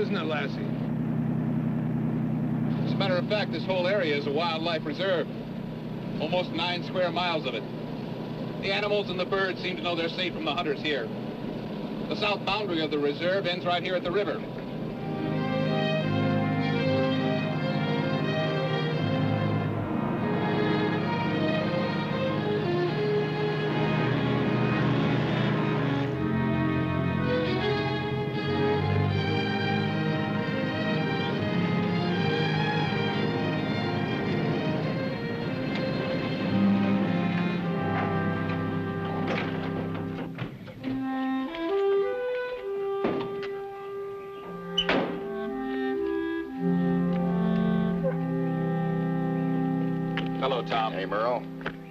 isn't it, Lassie? As a matter of fact, this whole area is a wildlife reserve. Almost 9 square miles of it. The animals and the birds seem to know they're safe from the hunters here. The south boundary of the reserve ends right here at the river. Hello, Tom. Hey, Merle.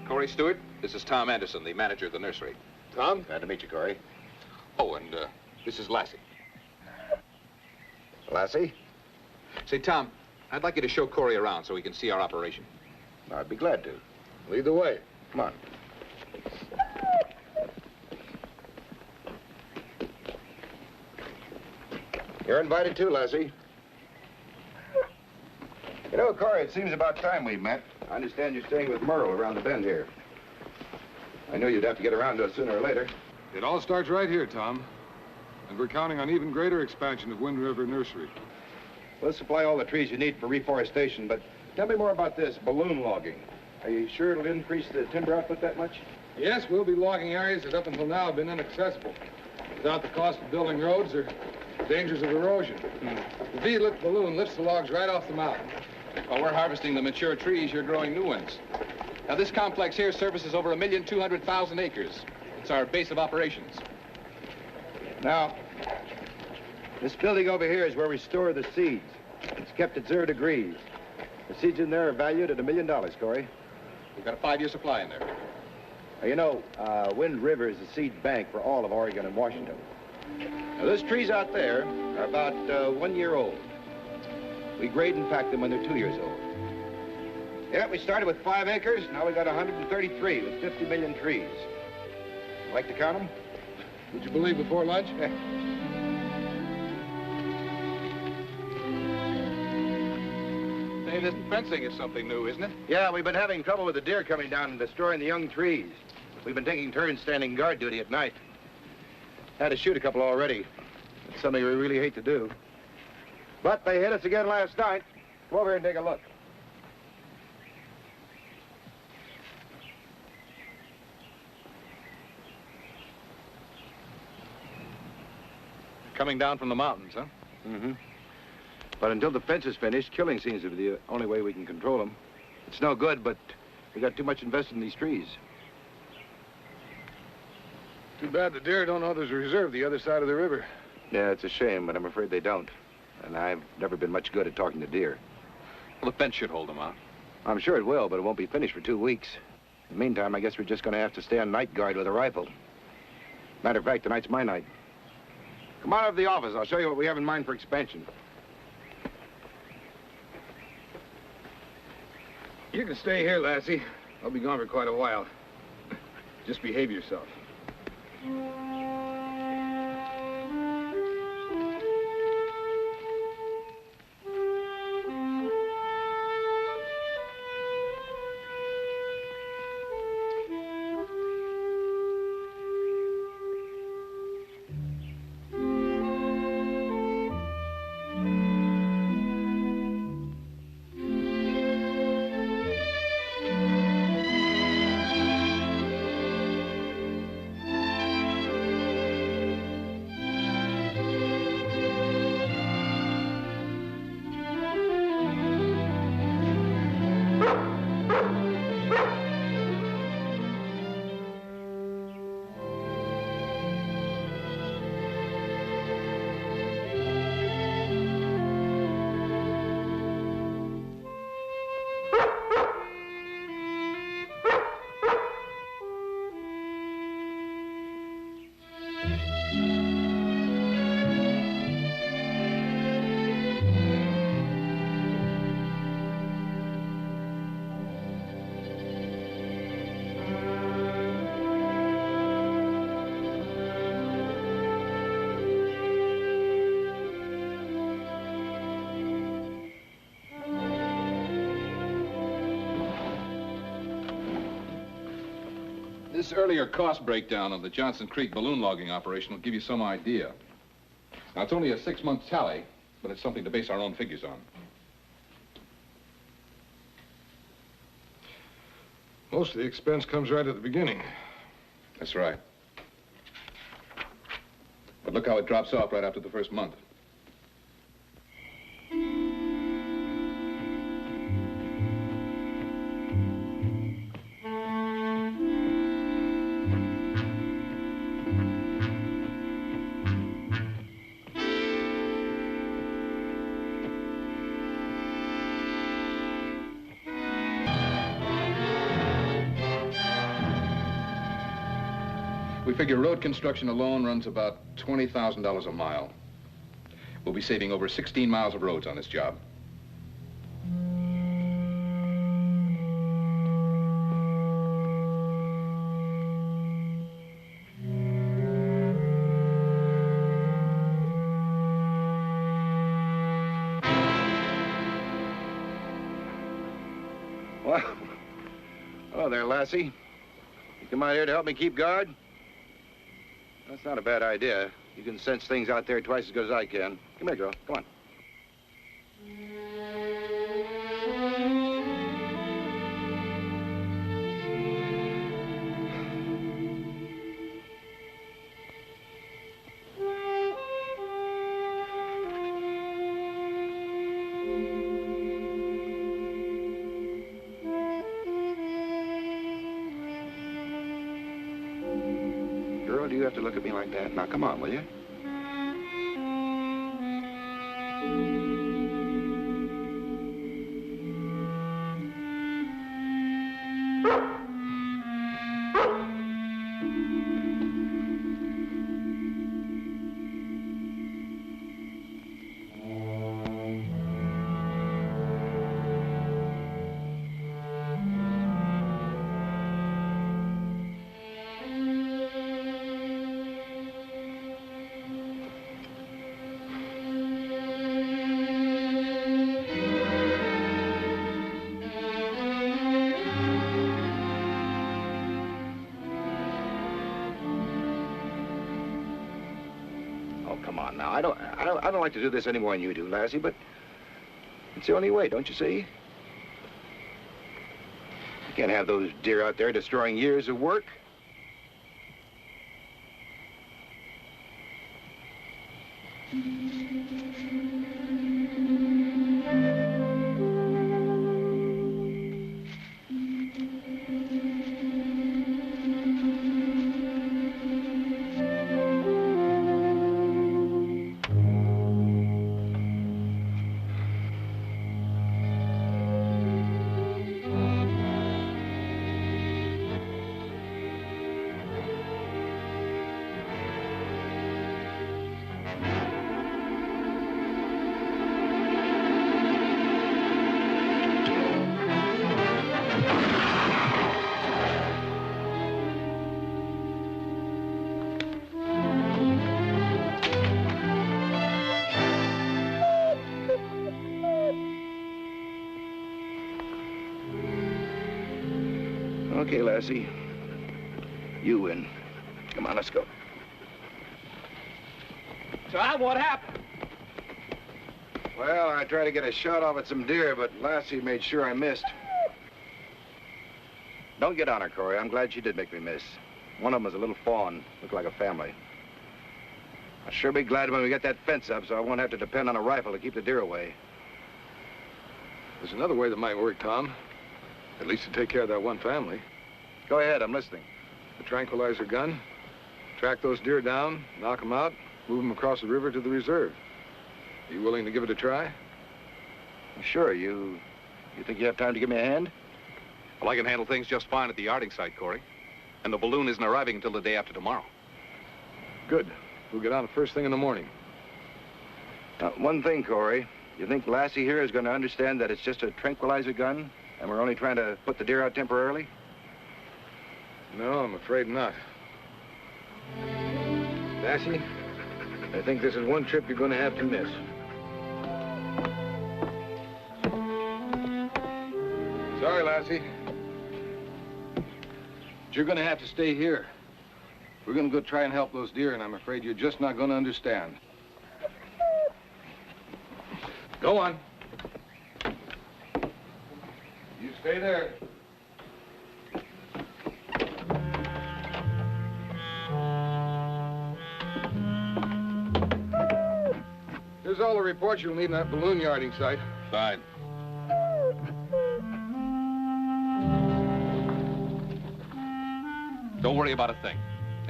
Corey Stewart, this is Tom Anderson, the manager of the nursery. Tom? Glad to meet you, Corey. Oh, and this is Lassie. Lassie? Say, Tom, I'd like you to show Corey around so he can see our operation. I'd be glad to. Lead the way. Come on. You're invited too, Lassie. You know, Corey, it seems about time we met. I understand you're staying with Merle around the bend here. I knew you'd have to get around to us sooner or later. It all starts right here, Tom. And we're counting on even greater expansion of Wind River Nursery. We'll supply all the trees you need for reforestation, but tell me more about this balloon logging. Are you sure it'll increase the timber output that much? Yes, we'll be logging areas that up until now have been inaccessible, without the cost of building roads or dangers of erosion. The V-lift balloon lifts the logs right off the mountain. While we're harvesting the mature trees, you're growing new ones. Now, this complex here services over 1,200,000 acres. It's our base of operations. Now, this building over here is where we store the seeds. It's kept at 0 degrees. The seeds in there are valued at $1 million, Corey. We've got a 5-year supply in there. Now, you know, Wind River is the seed bank for all of Oregon and Washington. Now, those trees out there are about 1 year old. We grade and pack them when they're 2 years old. Yeah, we started with 5 acres. Now we got 133 with 50 million trees. Like to count them? Would you believe before lunch? Hey, this fencing is something new, isn't it? Yeah, we've been having trouble with the deer coming down and destroying the young trees. We've been taking turns standing guard duty at night. Had to shoot a couple already. It's something we really hate to do. But they hit us again last night. Come over here and take a look. Coming down from the mountains, huh? Mm-hmm. But until the fence is finished, killing seems to be the only way we can control them. It's no good, but we got too much invested in these trees. Too bad the deer don't know there's a reserve the other side of the river. Yeah, it's a shame, but I'm afraid they don't. And I've never been much good at talking to deer. Well, the fence should hold them out. I'm sure it will, but it won't be finished for 2 weeks. In the meantime, I guess we're just going to have to stay on night guard with a rifle. Matter of fact, tonight's my night. Come on over to the office. I'll show you what we have in mind for expansion. You can stay here, Lassie. I'll be gone for quite a while. Just behave yourself. This earlier cost breakdown of the Johnson Creek balloon logging operation will give you some idea. Now, it's only a 6-month tally, but it's something to base our own figures on. Most of the expense comes right at the beginning. That's right. But look how it drops off right after the first month. We figure road construction alone runs about $20,000 a mile. We'll be saving over 16 miles of roads on this job. Well, hello there, Lassie. You come out here to help me keep guard? That's not a bad idea. You can sense things out there twice as good as I can. Come here, girl. Come on. Girl, do you have to look at me like that? Now, come on, will you? Come on now. I don't like to do this any more than you do, Lassie, but it's the only way, don't you see? You can't have those deer out there destroying years of work. Okay, Lassie. You win. Come on, let's go. So, what happened? Well, I tried to get a shot off at some deer, but Lassie made sure I missed. Don't get on her, Corey. I'm glad she did make me miss. One of them was a little fawn. Looked like a family. I'll sure be glad when we get that fence up so I won't have to depend on a rifle to keep the deer away. There's another way that might work, Tom. At least to take care of that one family. Go ahead, I'm listening. The tranquilizer gun. Track those deer down, knock them out, move them across the river to the reserve. You willing to give it a try? Sure, you think you have time to give me a hand? Well, I can handle things just fine at the yarding site, Corey. And the balloon isn't arriving until the day after tomorrow. Good. We'll get on the first thing in the morning. One thing, Corey. You think Lassie here is going to understand that it's just a tranquilizer gun and we're only trying to put the deer out temporarily? No, I'm afraid not. Lassie, I think this is one trip you're going to have to miss. Sorry, Lassie. But you're going to have to stay here. We're going to go try and help those deer, and I'm afraid you're just not going to understand. Go on. You stay there. Here's all the reports you'll need in that balloon yarding site. Fine. Don't worry about a thing.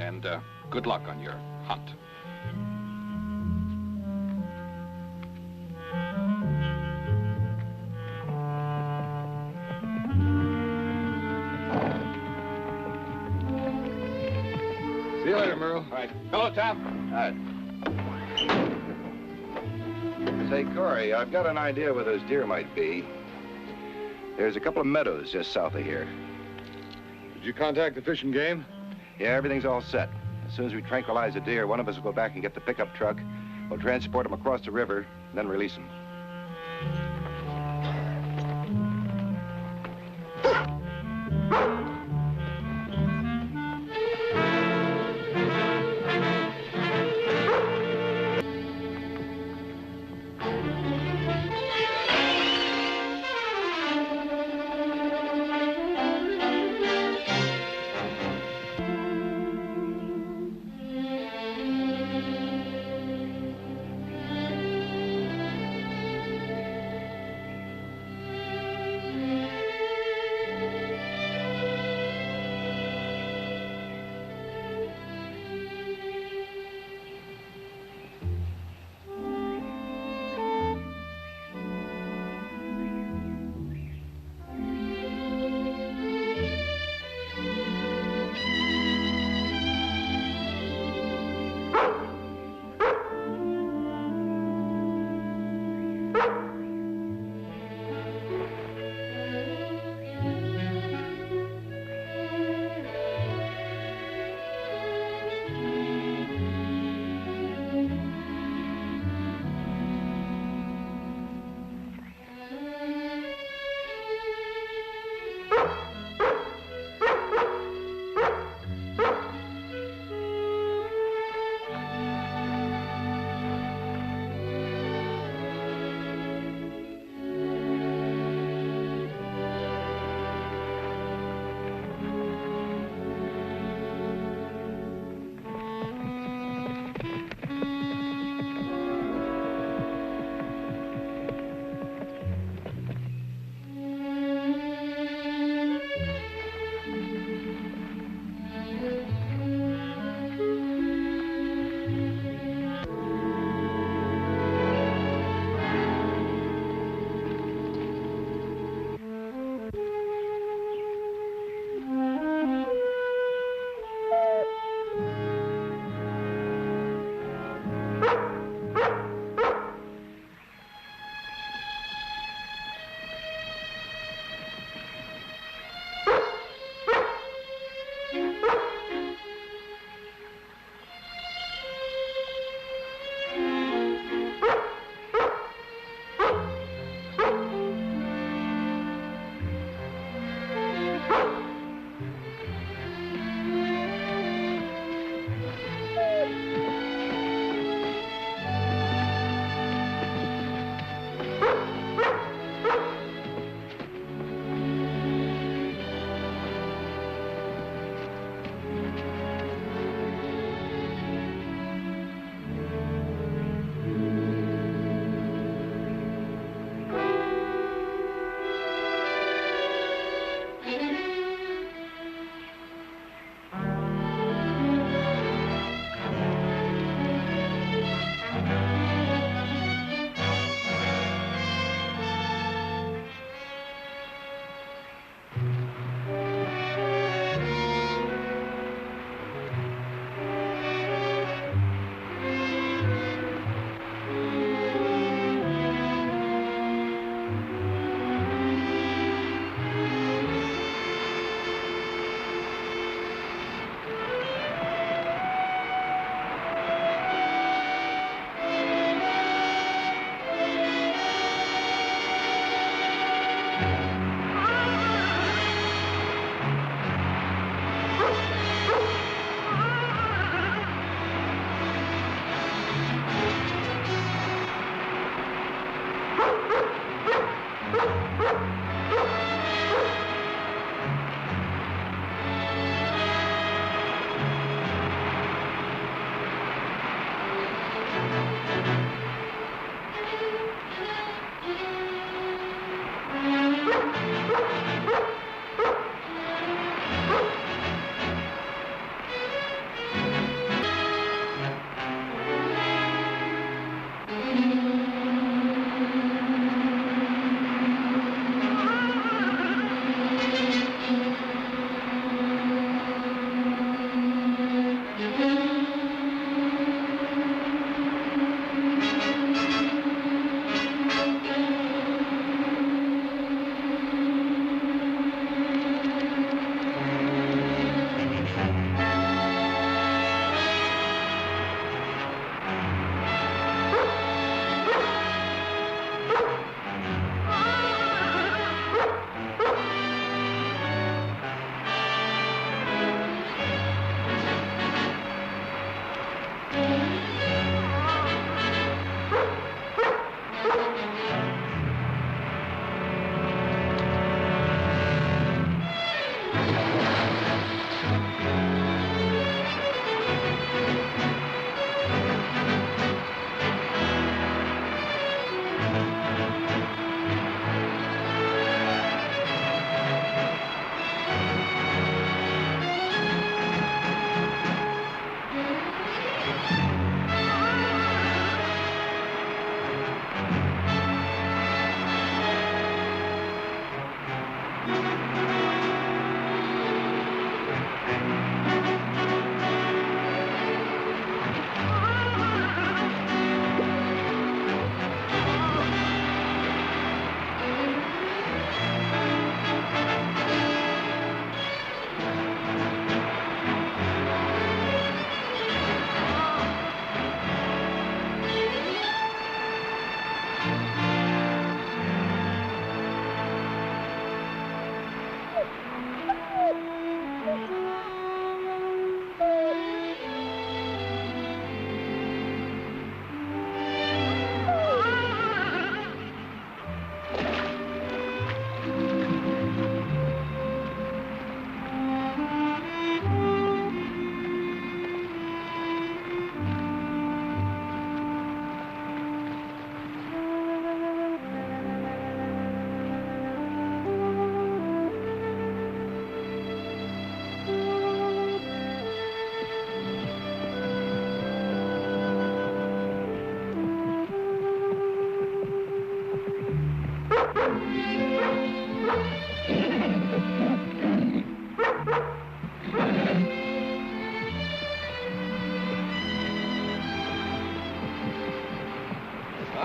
And good luck on your hunt. See you later, Merle. All right. Hello, Tom. All right. Say, Corey, I've got an idea where those deer might be. There's a couple of meadows just south of here. Did you contact the Fish and Game? Yeah, everything's all set. As soon as we tranquilize the deer, one of us will go back and get the pickup truck. We'll transport them across the river, and then release them.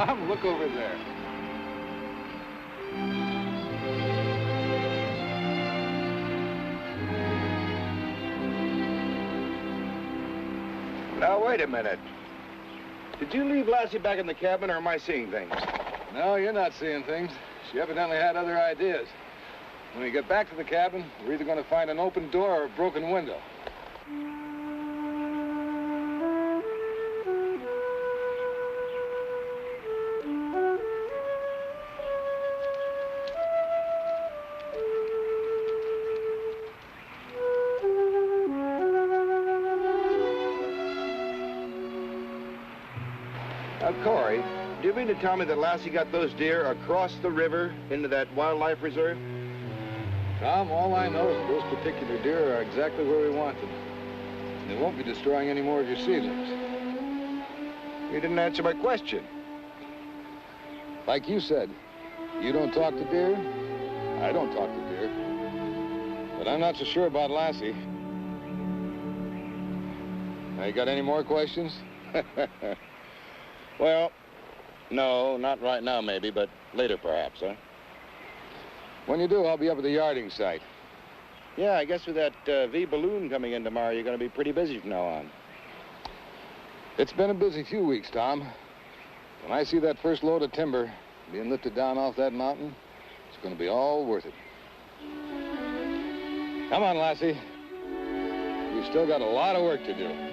Tom, look over there. Now, wait a minute. Did you leave Lassie back in the cabin, or am I seeing things? No, you're not seeing things. She evidently had other ideas. When we get back to the cabin, we're either going to find an open door or a broken window. Now, Corey, do you mean to tell me that Lassie got those deer across the river into that wildlife reserve? Tom, all I know is that those particular deer are exactly where we want them. And they won't be destroying any more of your seedlings. You didn't answer my question. Like you said, you don't talk to deer, I don't talk to deer. But I'm not so sure about Lassie. Now, you got any more questions? Well, no, not right now maybe, but later perhaps, huh? When you do, I'll be up at the yarding site. Yeah, I guess with that V balloon coming in tomorrow, you're going to be pretty busy from now on. It's been a busy few weeks, Tom. When I see that first load of timber being lifted down off that mountain, it's going to be all worth it. Come on, Lassie. We've still got a lot of work to do.